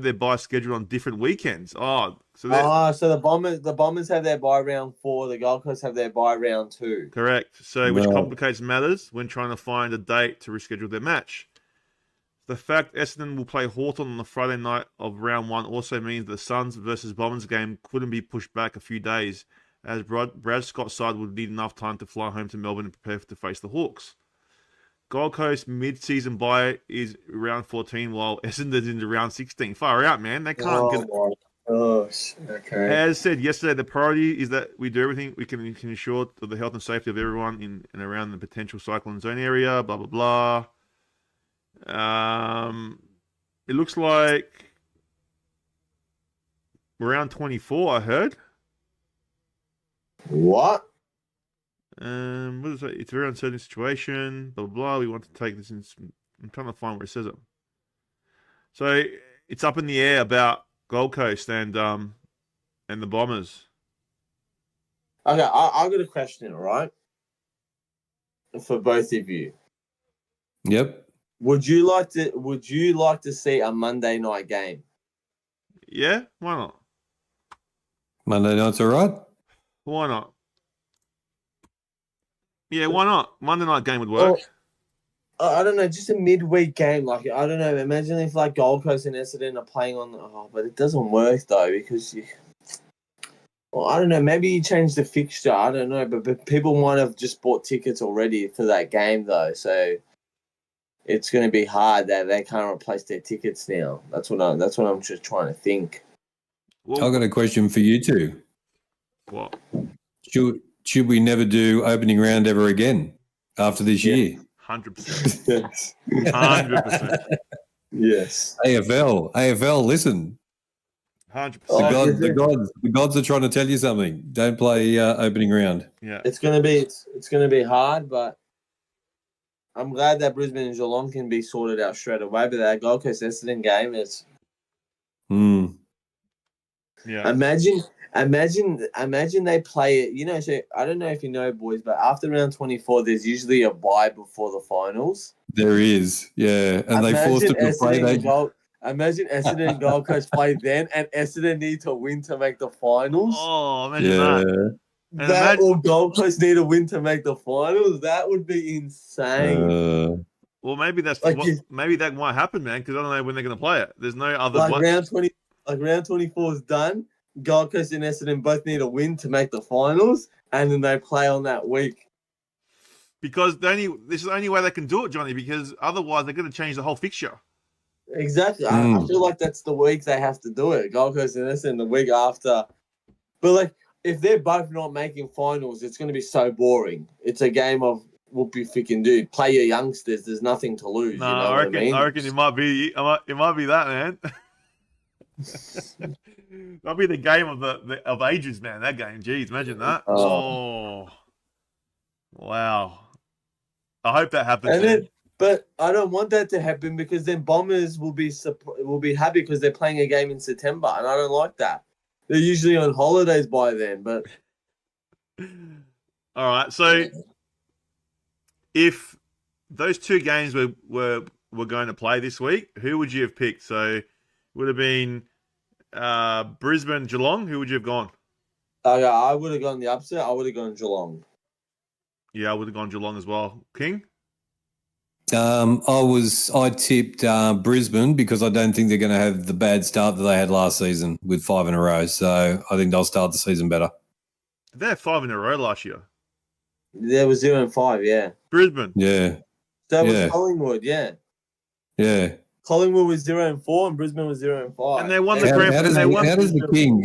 their bye scheduled on different weekends. So the Bombers have their bye round 4. The Gold Coast have their bye round 2. Correct. So which complicates matters when trying to find a date to reschedule their match. The fact Essendon will play Hawthorn on the Friday night of round 1 also means the Suns versus Bombers game couldn't be pushed back a few days, as Brad Scott's side would need enough time to fly home to Melbourne and prepare to face the Hawks. Gold Coast mid-season bye is round 14, while Essendon's into round 16. Far out, man. They can't get... Okay. As said yesterday, the priority is that we do everything we can ensure the health and safety of everyone in and around the potential cyclone zone area, blah, blah, blah. It looks like round 24, I heard. What? What is it? It's a very uncertain situation, blah, blah, blah. We want to take this in. I'm trying to find where it says it. So it's up in the air about Gold Coast and the Bombers. Okay, I've got a question, all right? For both of you. Yep. Would you like to see a Monday night game? Yeah, why not? Monday night's all right. Why not? Yeah, why not? Monday night game would work. I don't know, just a midweek game. Like, I don't know. Imagine if like Gold Coast and Essendon are playing on. But it doesn't work though because I don't know. Maybe you change the fixture. I don't know, but people might have just bought tickets already for that game though. So it's going to be hard that they can't replace their tickets now. That's what I'm just trying to think. Well, I've got a question for you two. What? Should we never do opening round ever again after this year? 100%. 100%. Yes. AFL, listen. 100%. The gods are trying to tell you something. Don't play opening round. Yeah. It's gonna be hard, but I'm glad that Brisbane and Geelong can be sorted out straight away. But that Gold Coast Essendon game is. Yeah. Imagine they play it. You know, so I don't know if you know, boys, but after round 24, there's usually a bye before the finals. There is, yeah, and they forced them to play. Imagine Essendon and Gold Coast play then, and Essendon need to win to make the finals. Oh, imagine that. Or Gold Coast need to win to make the finals. That would be insane. Well, maybe maybe that might happen, man. Because I don't know when they're going to play it. There's no other. Round 24 is done. Gold Coast and Essendon both need a win to make the finals, and then they play on that week. Because this is the only way they can do it, Johnny. Because otherwise, they're going to change the whole fixture. Exactly. I feel like that's the week they have to do it. Gold Coast and Essendon the week after. But like, if they're both not making finals, it's going to be so boring. It's a game of whoop you freaking do. Play your youngsters. There's nothing to lose. No, you know what I mean? I reckon it might be that, man. That'll be the game of ages, man. That game, jeez, imagine that. Oh, wow. I hope that happens. But I don't want that to happen because then Bombers will be happy because they're playing a game in September, and I don't like that. They're usually on holidays by then. But all right, so if those two games were going to play this week, who would you have picked? So it would have been Brisbane, Geelong. Who would you have gone? I would have gone the upset. I would have gone Geelong. Yeah, I would have gone Geelong as well. King? I tipped Brisbane because I don't think they're going to have the bad start that they had last season with 5 in a row. So I think they'll start the season better. They had 5 in a row last year. There was 0-5, yeah. Brisbane. Yeah. That was Collingwood, yeah. Yeah. Collingwood was 0-4 and Brisbane was 0-5. And they won the grand final. How does the King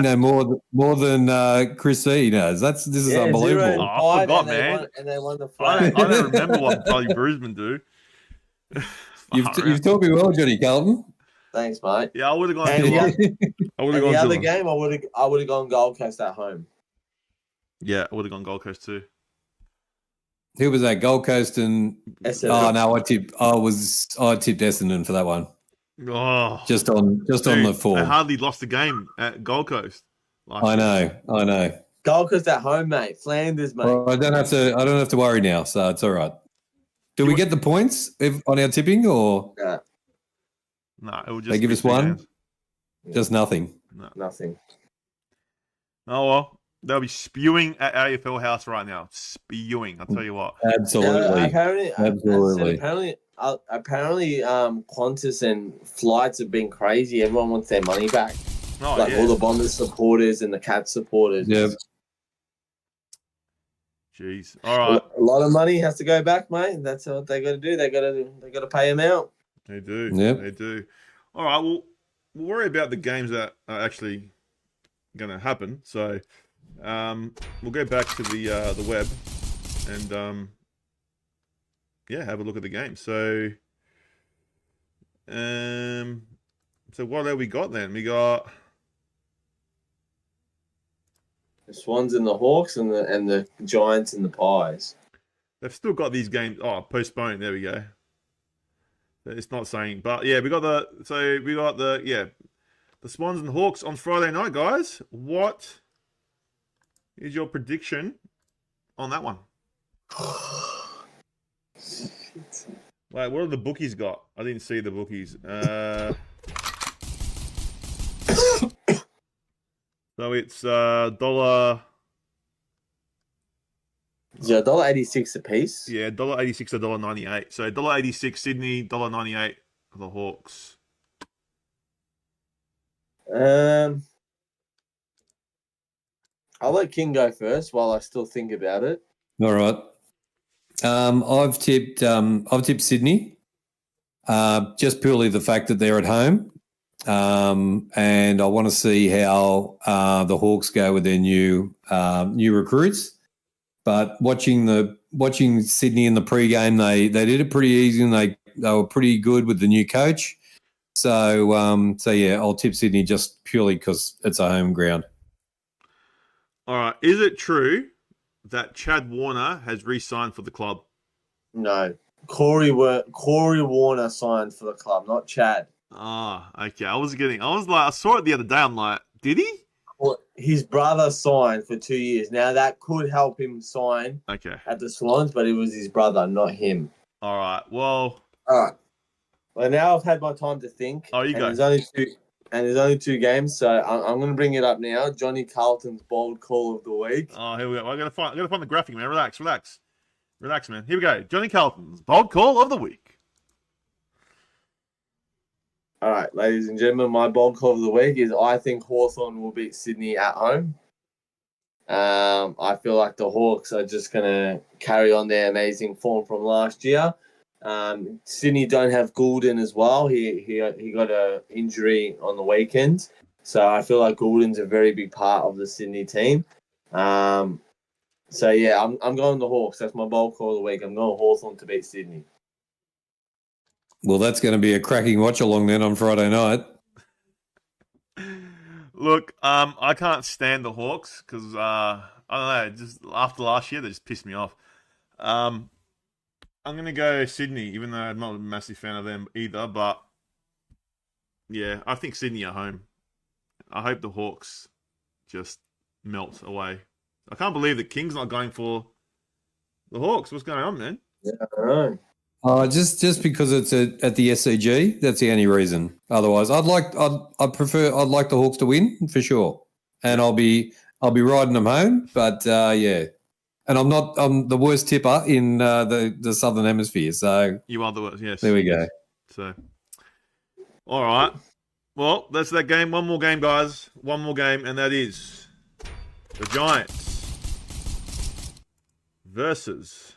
know more than Chris E knows? This is unbelievable. I forgot, man. And they won the flag. I don't remember what bloody Brisbane do. You've taught me well, Johnny Carlton. Thanks, mate. Yeah, I would have gone. The other game, I would have gone Gold Coast at home. Yeah, I would have gone Gold Coast too. Who was that? Gold Coast and Essendon. oh no, I tipped Essendon for that one. Oh, Just on dude, the form. They hardly lost a game at Gold Coast. I know. Gold Coast at home, mate. Flanders, mate. Well, I don't have to worry now, so it's all right. Do we get the points on our tipping, or No, it will just they give be us 2 one? games. Just nothing. No. Nothing. Oh well, they'll be spewing at AFL House right now. Spewing, I'll tell you what. Absolutely. Apparently, Qantas and flights have been crazy. Everyone wants their money back. Oh, Like yeah. all the Bombers supporters and the Cats supporters. Yep. Jeez. All right. A lot of money has to go back, mate. That's what they got to do. They got to pay them out. They do. Yep. They do. All right. Well, we'll worry about the games that are actually going to happen. So, we'll go back to the web and have a look at the game. So, what have we got then? We got The Swans and the Hawks and the Giants and the Pies. they've still got these games. Oh, postponed. There we go. It's not saying, but yeah, we got the Swans and Hawks on Friday night, guys. What is your prediction on that one? Wait, what have the bookies got? I didn't see the bookies. So it's dollar. Is it $1.86 a piece? Yeah, $1.86 to $1.98. So $1.86 Sydney, $1.98 for the Hawks. I'll let King go first while I still think about it. All right. I've tipped Sydney, just purely the fact that they're at home, and I want to see how the Hawks go with their new recruits. But watching Sydney in the pre-game, they did it pretty easy, and they were pretty good with the new coach. So yeah, I'll tip Sydney just purely because it's a home ground. All right. Is it true that Chad Warner has re-signed for the club? No. Corey Warner signed for the club, not Chad. Ah, okay. I saw it the other day. I'm like, did he? Well, his brother signed for 2 years. Now, that could help him sign at the Swans, but it was his brother, not him. All right. Well. All right. Well, now I've had my time to think. Oh, you go. There's only two games, so I'm going to bring it up now. Johnny Carlton's bold call of the week. Oh, here we go. I gotta find the graphic, man. Relax, man. Here we go. Johnny Carlton's bold call of the week. All right, ladies and gentlemen, my bold call of the week is I think Hawthorn will beat Sydney at home. I feel like the Hawks are just going to carry on their amazing form from last year. Sydney don't have Goulden as well. He got an injury on the weekend. So I feel like Goulden's a very big part of the Sydney team. So yeah, I'm going the Hawks. That's my bold call of the week. I'm going Hawthorn to beat Sydney. Well, that's going to be a cracking watch along then on Friday night. Look, I can't stand the Hawks because I don't know. Just after last year, they just pissed me off. I'm going to go Sydney, even though I'm not a massive fan of them either. But yeah, I think Sydney at home. I hope the Hawks just melt away. I can't believe the Kings not going for the Hawks. What's going on, man? Yeah, I know. Just because it's at the SCG, that's the only reason. Otherwise, I'd like the Hawks to win for sure, and I'll be riding them home. But yeah, and I'm the worst tipper in the Southern Hemisphere. So You are the worst. Yes. there we go. So, all right. Well, that's that game. One more game, guys. One more game, and that is the Giants versus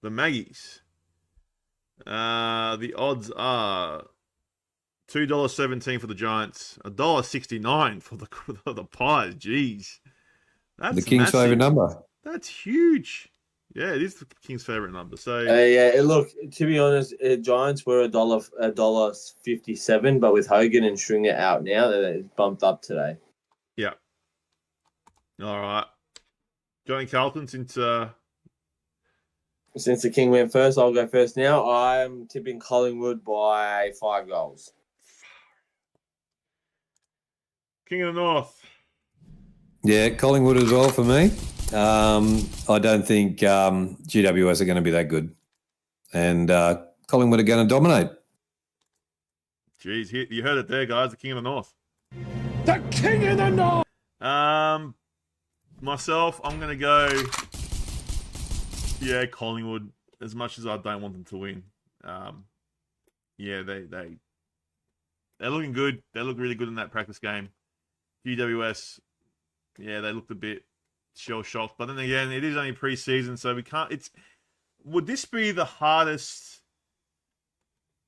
the Maggies. The odds are $2.17 for the Giants, $1.69 for the Pies. Jeez, that's The King's massive. favourite number. That's huge. Yeah, it is the King's favourite number. So Yeah. Look, to be honest, Giants were $1.57, but with Hogan and Stringer out now, it's bumped up today. yeah. All right, Johnny Carlton, since Since the King went first, I'll go first now. I'm tipping Collingwood by 5 goals. King of the North. Yeah, Collingwood as well for me. I don't think GWS are going to be that good. And Collingwood are going to dominate. Jeez, you heard it there, guys. The King of the North. The King of the North! Myself, I'm going to go... Yeah, Collingwood, as much as I don't want them to win. Yeah, they're looking good. They look really good in that practice game. GWS, yeah, they looked a bit shell-shocked. But then again, it is only pre-season, so we can't... Would this be the hardest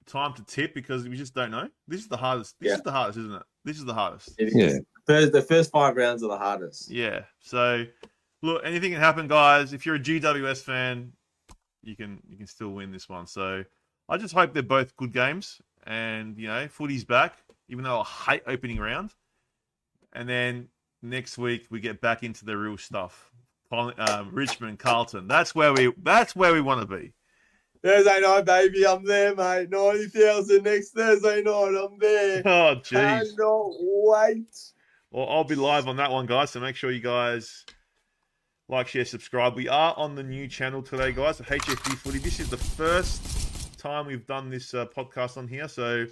time to tip? Because we just don't know. This is the hardest. This is the hardest, isn't it? This is the hardest. Yeah. The first 5 rounds are the hardest. Yeah. So, look, anything can happen, guys. If you're a GWS fan, you can still win this one. So, I just hope they're both good games. And, footy's back, even though I hate opening round. And then next week, we get back into the real stuff. Richmond, Carlton. That's where we want to be. Thursday night, baby. I'm there, mate. 90,000 next Thursday night. I'm there. Oh, jeez. Cannot wait. Well, I'll be live on that one, guys. So make sure you guys like, share, subscribe. We are on the new channel today, guys. The HFD Footy. This is the first time we've done this podcast on here. So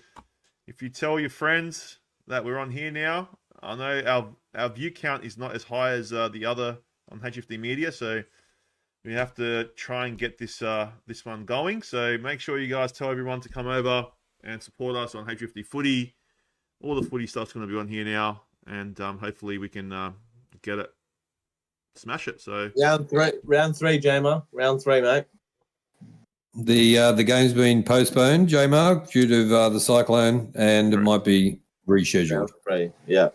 if you tell your friends that we're on here now, I know our view count is not as high as the other on HFD Media, so we have to try and get this one going. So make sure you guys tell everyone to come over and support us on HFD Footy. All the footy stuff's going to be on here now, and hopefully we can get it, smash it. So round three, J-Mar. Round 3, mate. The game's been postponed, J-Mark, due to the cyclone, and it might be rescheduled. Round 3, yeah.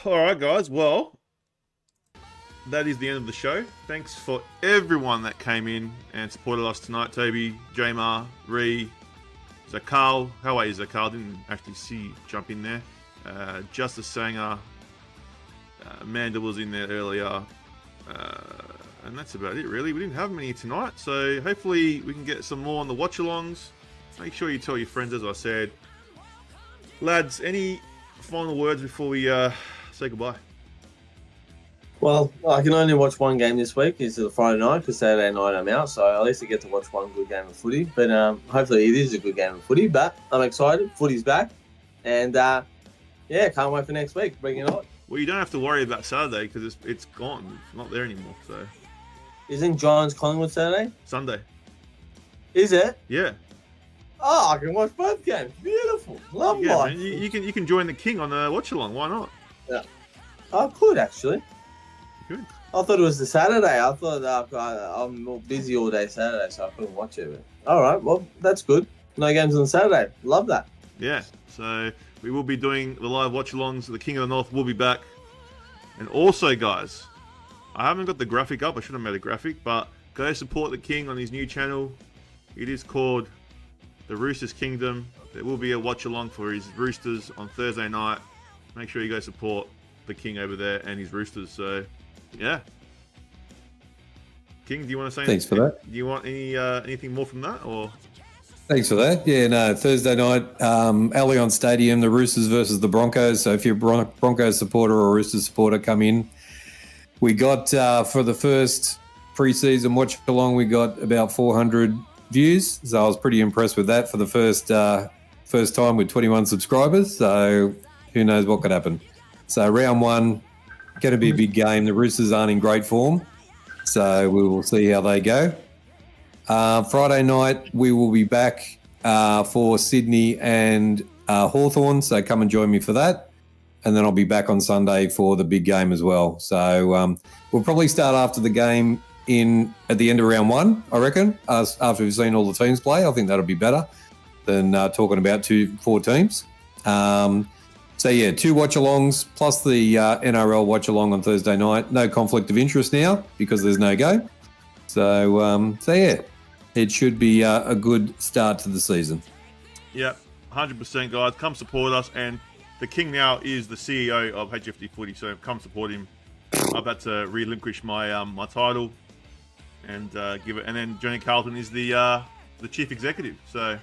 All right, guys. Well, that is the end of the show. Thanks for everyone that came in and supported us tonight. Toby, Jamar, Ree, Zakal. How are you, Zakal? Didn't actually see you jump in there. Justice Sanger. Amanda was in there earlier. And that's about it, really. We didn't have many tonight, so hopefully we can get some more on the watch-alongs. Make sure you tell your friends, as I said. Lads, any final words before we say goodbye? Well, I can only watch one game this week. It's the Friday night because Saturday night I'm out, so at least I get to watch one good game of footy. But hopefully it is a good game of footy. But I'm excited. Footy's back. And, can't wait for next week. Bring it on. Well, you don't have to worry about Saturday because it's gone. It's not there anymore. So Isn't Giants Collingwood Saturday? Sunday. Is it? Yeah. Oh, I can watch both games. Beautiful. Love life. Man, you can join the King on the watch-along. Why not? Yeah. I could, actually. Good. I thought it was the Saturday. I thought I'm more busy all day Saturday, so I couldn't watch it. But, all right, well, that's good. No games on Saturday. Love that. Yeah, so we will be doing the live watch-alongs. The King of the North will be back. And also, guys, I haven't got the graphic up. I should have made a graphic, but go support the King on his new channel. It is called The Roosters Kingdom. There will be a watch-along for his Roosters on Thursday night. Make sure you go support the King over there and his Roosters. So, yeah. King, do you want to say Thanks for that. Do you want anything more from that, or? Thanks for that. Yeah, no, Thursday night, Allianz Stadium, the Roosters versus the Broncos. So if you're a Broncos supporter or a Roosters supporter, come in. We got, for the first pre-season watch-along, we got about 400 views. So I was pretty impressed with that for the first time with 21 subscribers. So who knows what could happen. So round 1, going to be a big game. The Roosters aren't in great form. So we will see how they go. Friday night, we will be back for Sydney and Hawthorn. So come and join me for that. And then I'll be back on Sunday for the big game as well. So we'll probably start after the game at the end of round 1, I reckon, after we've seen all the teams play. I think that'll be better than talking about 4 teams. So, yeah, 2 watch-alongs plus the NRL watch-along on Thursday night. No conflict of interest now because there's no game. So yeah, it should be a good start to the season. Yeah, 100%, guys. Come support us. And the King now is the CEO of HFD Footy, so come support him. I've had to relinquish my my title. and give it. And then Johnny Carlton is the chief executive. So.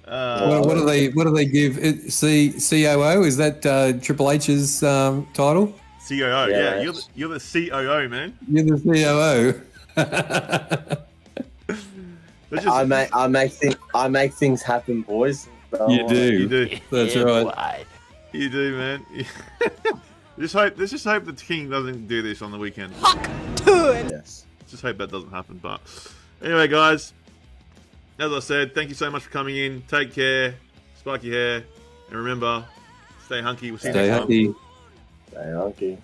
What do they give? COO? Is that Triple H's title? COO, Yeah, yeah. You're the COO, man. You're the COO. I make things happen, boys. So, You do. You do. That's right. You do, man. Let's just hope the King doesn't do this on the weekend. Yes. Just hope that doesn't happen. But anyway, guys, as I said, thank you so much for coming in. Take care. Spike your hair. And remember, stay hunky. We'll see you next time. Stay hunky. Stay hunky.